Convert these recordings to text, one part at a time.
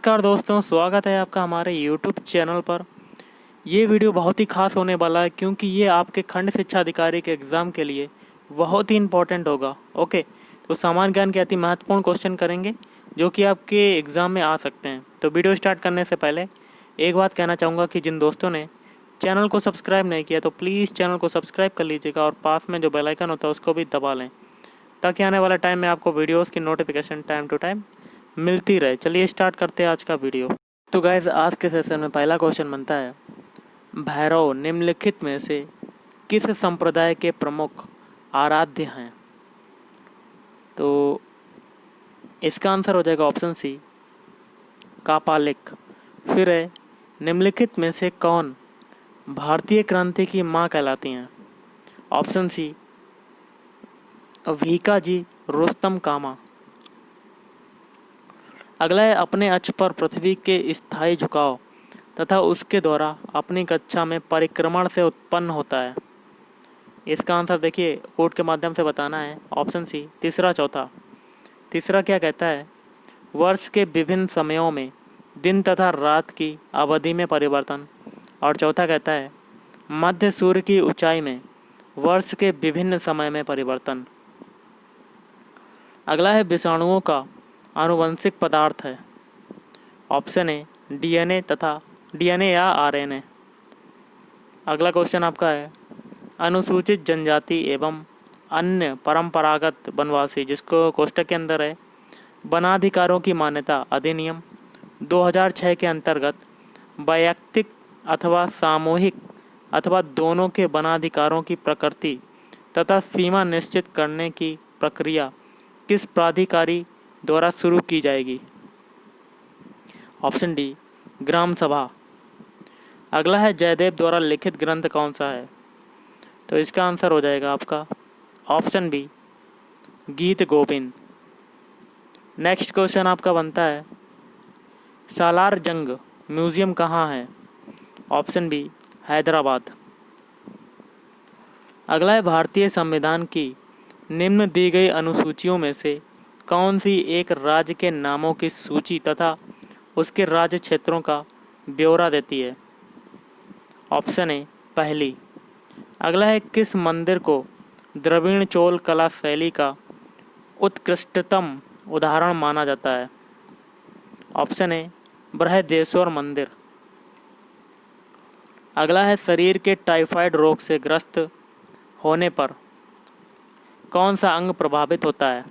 नमस्कार दोस्तों, स्वागत है आपका हमारे YouTube चैनल पर। ये वीडियो बहुत ही खास होने वाला है क्योंकि ये आपके खंड शिक्षा अधिकारी के एग्ज़ाम के लिए बहुत ही इम्पोर्टेंट होगा। ओके, तो सामान्य ज्ञान के अति महत्वपूर्ण क्वेश्चन करेंगे जो कि आपके एग्ज़ाम में आ सकते हैं। तो वीडियो स्टार्ट करने से पहले एक बात कहना चाहूँगा कि जिन दोस्तों ने चैनल को सब्सक्राइब नहीं किया तो प्लीज़ चैनल को सब्सक्राइब कर लीजिएगा और पास में जो बेल आइकन होता है उसको भी दबा लें, ताकि आने वाले टाइम में आपको वीडियोज़ की नोटिफिकेशन टाइम टू टाइम मिलती रहे। चलिए स्टार्ट करते हैं आज का वीडियो। तो गाइज, आज के सेशन में पहला क्वेश्चन बनता है, भैरव निम्नलिखित में से किस संप्रदाय के प्रमुख आराध्य हैं? तो इसका आंसर हो जाएगा ऑप्शन सी, कापालिक। फिर है, निम्नलिखित में से कौन भारतीय क्रांति की माँ कहलाती हैं? ऑप्शन सी, भीका जी रुस्तम कामा। अगला है, अपने अक्ष पर पृथ्वी के स्थायी झुकाव तथा उसके द्वारा अपनी कक्षा में परिक्रमण से उत्पन्न होता है। इसका आंसर देखिए कोड के माध्यम से बताना है। ऑप्शन सी, तीसरा चौथा। तीसरा क्या कहता है, वर्ष के विभिन्न समयों में दिन तथा रात की अवधि में परिवर्तन। और चौथा कहता है, मध्य सूर्य की ऊंचाई में वर्ष के विभिन्न समय में परिवर्तन। अगला है, विषाणुओं का आनुवंशिक पदार्थ है। ऑप्शन ए, डीएनए या आरएनए। अगला क्वेश्चन आपका है, अनुसूचित जनजाति एवं अन्य परंपरागत वनवासी, जिसको कोष्टक के अंदर है, वनाधिकारों की मान्यता अधिनियम 2006 के अंतर्गत वैयक्तिक अथवा सामूहिक अथवा दोनों के वनाधिकारों की प्रकृति तथा सीमा निश्चित करने की प्रक्रिया किस प्राधिकारी द्वारा शुरू की जाएगी? ऑप्शन डी, ग्राम सभा। अगला है, जयदेव द्वारा लिखित ग्रंथ कौन सा है? तो इसका आंसर हो जाएगा आपका ऑप्शन बी, गीत गोविंद। नेक्स्ट क्वेश्चन आपका बनता है, सालार जंग म्यूजियम कहाँ है? Option B, Hyderabad. अगला है, भारतीय संविधान की निम्न दी गई अनुसूचियों में से कौन सी एक राज्य के नामों की सूची तथा उसके राज्य क्षेत्रों का ब्यौरा देती है? ऑप्शन ए, पहली। अगला है, किस मंदिर को द्रविड़ चोल कला शैली का उत्कृष्टतम उदाहरण माना जाता है? ऑप्शन ए, बृहदेश्वर मंदिर। अगला है, शरीर के टाइफाइड रोग से ग्रस्त होने पर कौन सा अंग प्रभावित होता है?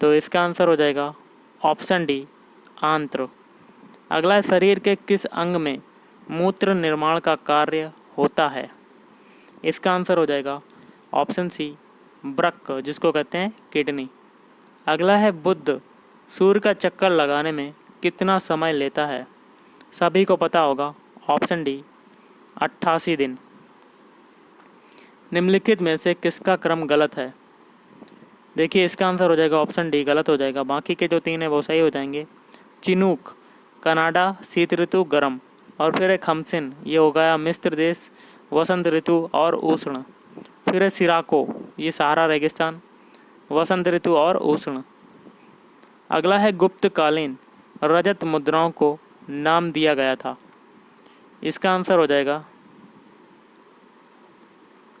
तो इसका आंसर हो जाएगा ऑप्शन डी, आंत्र। अगला है, शरीर के किस अंग में मूत्र निर्माण का कार्य होता है? इसका आंसर हो जाएगा ऑप्शन सी, वृक्क, जिसको कहते हैं किडनी। अगला है, बुध सूर्य का चक्कर लगाने में कितना समय लेता है? सभी को पता होगा, ऑप्शन डी, 88 दिन। निम्नलिखित में से किसका क्रम गलत है? देखिए इसका आंसर हो जाएगा ऑप्शन डी, गलत हो जाएगा। बाकी के जो तीन है वो सही हो जाएंगे। चिनूक, कनाडा शीत ऋतु गर्म, और फिर है खमसिन, ये हो गया मिस्र देश वसंत ऋतु और उष्ण। फिर है सिराको, ये सहारा रेगिस्तान वसंत ऋतु और उष्ण। अगला है, गुप्तकालीन रजत मुद्राओं को नाम दिया गया था। इसका आंसर हो जाएगा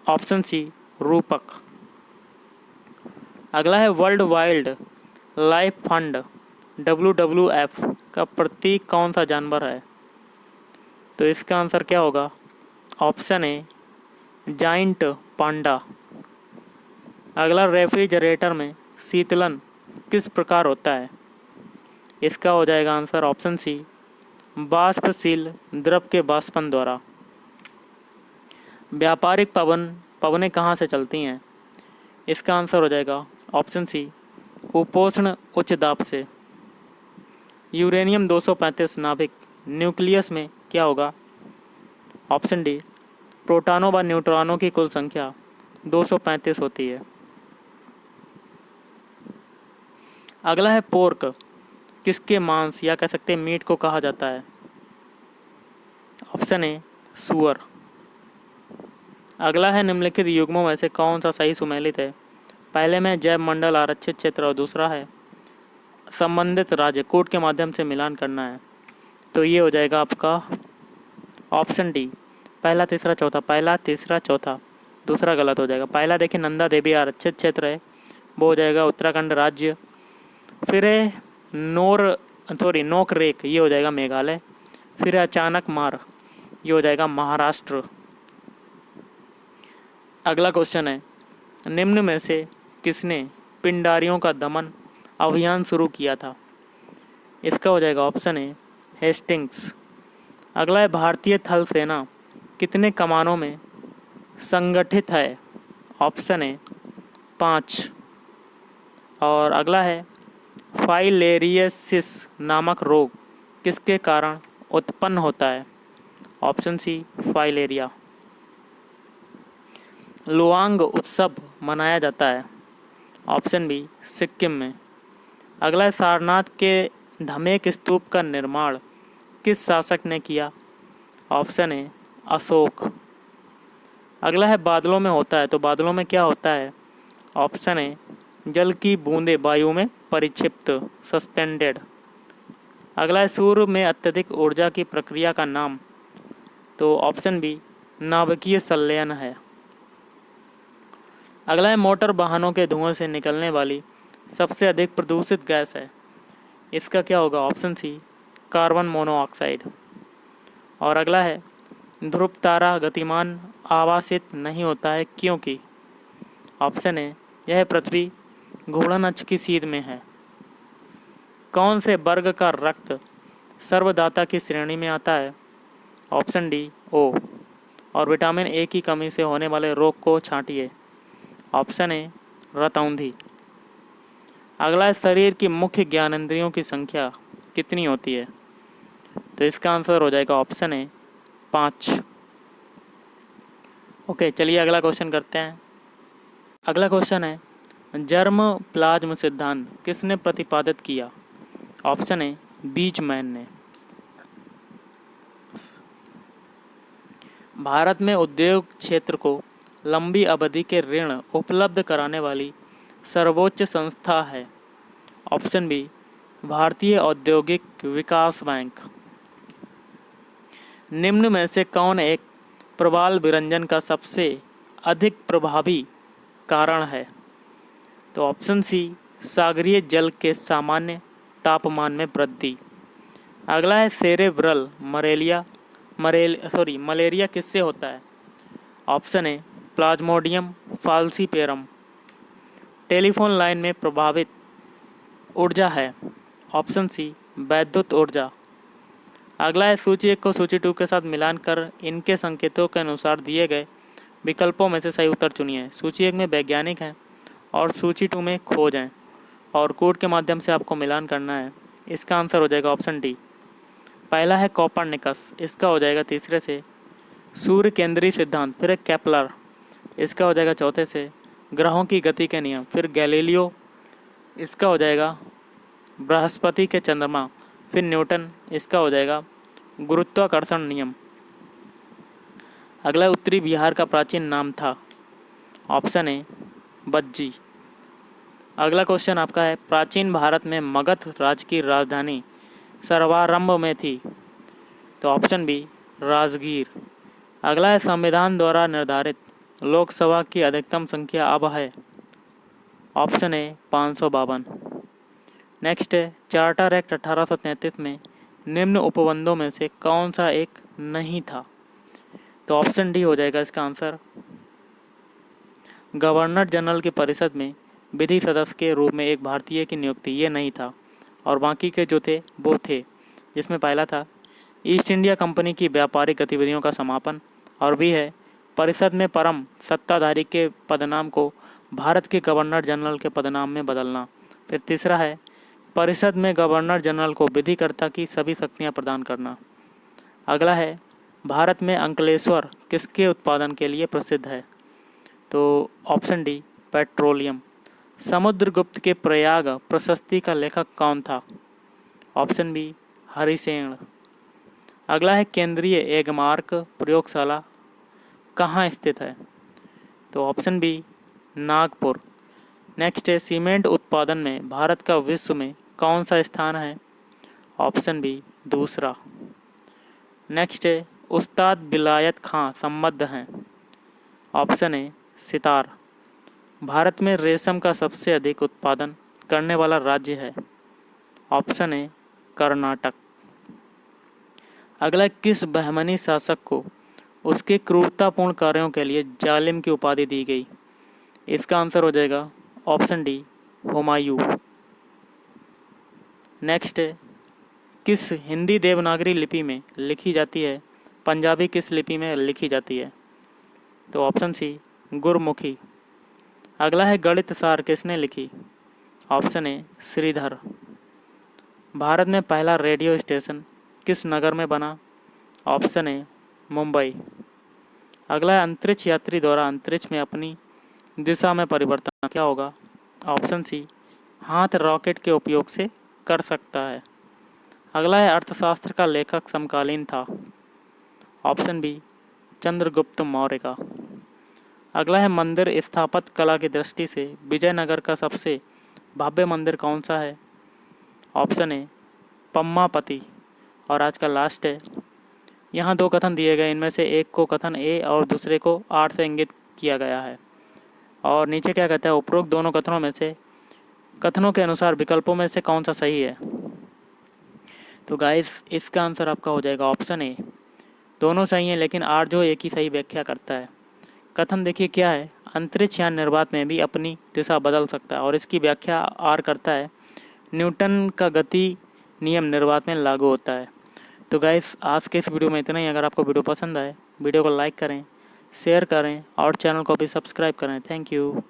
ऑप्शन सी, रूपक। अगला है, world wild life fund WWF का प्रतीक कौन सा जानवर है? तो इसका आंसर क्या होगा? Option A, giant panda. अगला, रेफ्रिजरेटर में शीतलन किस प्रकार होता है? इसका हो जाएगा आंसर ऑप्शन सी, बाष्पशील द्रव के बाष्पन द्वारा। व्यापारिक पवनें कहाँ से चलती हैं? इसका आंसर हो जाएगा ऑप्शन सी, उपोष्ण उच्च दाब से। यूरेनियम 235 नाभिक न्यूक्लियस में क्या होगा? ऑप्शन डी, प्रोटॉनों व न्यूट्रॉनों की कुल संख्या 235 होती है। अगला है, पोर्क किसके मांस या कह सकते हैं मीट को कहा जाता है? ऑप्शन ए, सुअर। अगला है, निम्नलिखित युग्मों में से कौन सा सही सुमेलित है? पहले में जैव मंडल आरक्षित क्षेत्र और दूसरा है संबंधित राज्य कोर्ट के माध्यम से मिलान करना है। तो ये हो जाएगा आपका ऑप्शन डी, पहला तीसरा चौथा, पहला तीसरा चौथा। दूसरा गलत हो जाएगा। पहला देखिए नंदा देवी आरक्षित क्षेत्र है, वो हो जाएगा उत्तराखंड राज्य। फिर है नोकरेक, ये हो जाएगा मेघालय। फिर है अचानक मार, ये हो जाएगा महाराष्ट्र। अगला क्वेश्चन है, निम्न में से किसने पिंडारियों का दमन अभियान शुरू किया था? इसका हो जाएगा ऑप्शन ए हेस्टिंग्स। अगला है, भारतीय थल सेना कितने कमानों में संगठित है? ऑप्शन ए 5। और अगला है, फाइलेरियसिस नामक रोग किसके कारण उत्पन्न होता है? Option C filaria. लुआंग उत्सव मनाया जाता है? ऑप्शन बी सिक्किम में। अगला है, सारनाथ के धमेक स्तूप का निर्माण किस शासक ने किया? Option A Ashok. अगला है, बादलों में होता है, तो बादलों में क्या होता है? ऑप्शन ए जल की बूंदें वायु में परिक्षिप्त, सस्पेंडेड। अगला है, सूर्य में अत्यधिक ऊर्जा की प्रक्रिया का नाम? तो ऑप्शन बी नाभिकीय संलयन है। अगला है, मोटर वाहनों के धुएं से निकलने वाली सबसे अधिक प्रदूषित गैस है? इसका क्या होगा? Option C carbon monoxide. और अगला है, ध्रुव तारा गतिमान आवासित नहीं होता है क्योंकि? ऑप्शन ए यह पृथ्वी घूर्णन अक्ष की सीध में है। कौन से वर्ग का रक्त सर्वदाता की श्रेणी में आता है? Option D O. और विटामिन ए की कमी से होने वाले रोग को छांटिए? Option A रतौंधी। अगला है, शरीर की मुख्य ज्ञानेंद्रियों की संख्या कितनी होती है? तो इसका आंसर हो जाएगा ऑप्शन ए 5। ओके, चलिए अगला क्वेश्चन करते हैं। अगला क्वेश्चन है, जर्म प्लाज्म सिद्धांत किसने प्रतिपादित किया? ऑप्शन ए बीचमैन ने। भारत में उद्योग क्षेत्र को लंबी अवधि के ऋण उपलब्ध कराने वाली सर्वोच्च संस्था है? ऑप्शन बी भारतीय औद्योगिक विकास बैंक। निम्न में से कौन एक प्रवाल विरंजन का सबसे अधिक प्रभावी कारण है? तो ऑप्शन सी सागरीय जल के सामान्य तापमान में वृद्धि। अगला है, सेरेब्रल मलेरिया किससे होता है? ऑप्शन ए प्लाज्मोडियम फाल्सीपेरम। टेलीफोन लाइन में प्रभावित ऊर्जा है? ऑप्शन सी वैद्युत ऊर्जा। अगला है, सूची 1 को सूची 2 के साथ मिलान कर इनके संकेतों के अनुसार दिए गए विकल्पों में से सही उत्तर चुनिए। सूची 1 में वैज्ञानिक हैं और सूची 2 में खोज हैं और कोड के माध्यम से आपको मिलान करना है। इसका आंसर हो जाएगा ऑप्शन डी। पहला है कोपरनिकस, इसका हो जाएगा तीसरे से। सूर्य केंद्रीय सिद्धांत, फिर है केपलर, इसका हो जाएगा चौथे से। ग्रहों की गति के नियम, फिर गैलीलियो, इसका हो जाएगा बृहस्पति के चंद्रमा, फिर न्यूटन, इसका हो जाएगा गुरुत्वाकर्षण नियम। अगला, उत्तरी बिहार का प्राचीन नाम था? ऑप्शन ए बज्जी। अगला क्वेश्चन आपका है, प्राचीन भारत में मगध राज्य की राजधानी सर्वारंभ में थी? तो ऑप्शन बी राजगीर। अगला है, संविधान द्वारा निर्धारित लोकसभा की अधिकतम संख्या अब है? ऑप्शन ए 552। नेक्स्ट है, चार्टर एक्ट 1833 में निम्न उपबंधों में से कौन सा एक नहीं था? तो ऑप्शन डी हो जाएगा इसका आंसर। गवर्नर जनरल की परिषद में विधि सदस्य के रूप में एक भारतीय की नियुक्ति, ये नहीं था। और बाकी के जो थे वो थे, जिसमें पहला था ईस्ट इंडिया कंपनी की व्यापारिक गतिविधियों का समापन, और भी है परिषद में परम सत्ताधारी के पदनाम को भारत के गवर्नर जनरल के पदनाम में बदलना। फिर तीसरा है परिषद में गवर्नर जनरल को विधिकर्ता की सभी शक्तियां प्रदान करना। अगला है, भारत में अंकलेश्वर किसके उत्पादन के लिए प्रसिद्ध है? तो ऑप्शन डी पेट्रोलियम। समुद्रगुप्त के प्रयाग प्रशस्ति का लेखक कौन था? Option B Harisen. अगला है, केंद्रीय एगमार्क प्रयोगशाला कहाँ स्थित है? तो ऑप्शन बी नागपुर। नेक्स्ट है, सीमेंट उत्पादन में भारत का विश्व में कौन सा स्थान है? ऑप्शन बी दूसरा। नेक्स्ट है, उस्ताद विलायत खां संबद्ध हैं? Option A sitar. भारत में रेशम का सबसे अधिक उत्पादन करने वाला राज्य है? ऑप्शन ए कर्नाटक। अगला, किस बहमनी शासक को उसके क्रूरतापूर्ण कार्यों के लिए जालिम की उपाधि दी गई? इसका आंसर हो जाएगा ऑप्शन डी हुमायूं। नेक्स्ट है, किस हिंदी देवनागरी लिपि में लिखी जाती है? पंजाबी किस लिपि में लिखी जाती है? तो ऑप्शन सी गुरमुखी। अगला है, गणित सार किसने लिखी? Option A Shridhar. भारत में पहला रेडियो स्टेशन किस नगर में बना? Option A Mumbai. अगला है, अंतरिक्ष यात्री द्वारा अंतरिक्ष में अपनी दिशा में परिवर्तन क्या होगा? ऑप्शन सी हाथ रॉकेट के उपयोग से कर सकता है। अगला है, अर्थशास्त्र का लेखक समकालीन था? ऑप्शन बी चंद्रगुप्त मौर्य का। अगला है, मंदिर स्थापत्य कला की दृष्टि से विजयनगर का सबसे भव्य मंदिर कौन सा है? Option A Pampapati. और आज का लास्ट है, यहाँ दो कथन दिए गए, इनमें से एक को कथन ए और दूसरे को आर से इंगित किया गया है। और नीचे क्या कहता है, उपरोक्त दोनों कथनों में से कथनों के अनुसार विकल्पों में से कौन सा सही है? तो गाइस, इसका आंसर आपका हो जाएगा ऑप्शन ए। दोनों सही हैं, लेकिन आर जो एक ही सही व्याख्या करता है। कथन देखिए क्या है, अंतरिक्ष यान निर्वात में भी अपनी दिशा बदल सकता है, और इसकी व्याख्या आर करता है न्यूटन का गति नियम निर्वात में लागू होता है। तो गाइस, आज के इस वीडियो में इतना ही। अगर आपको वीडियो पसंद आए, वीडियो को लाइक करें, शेयर करें और चैनल को भी सब्सक्राइब करें। Thank you.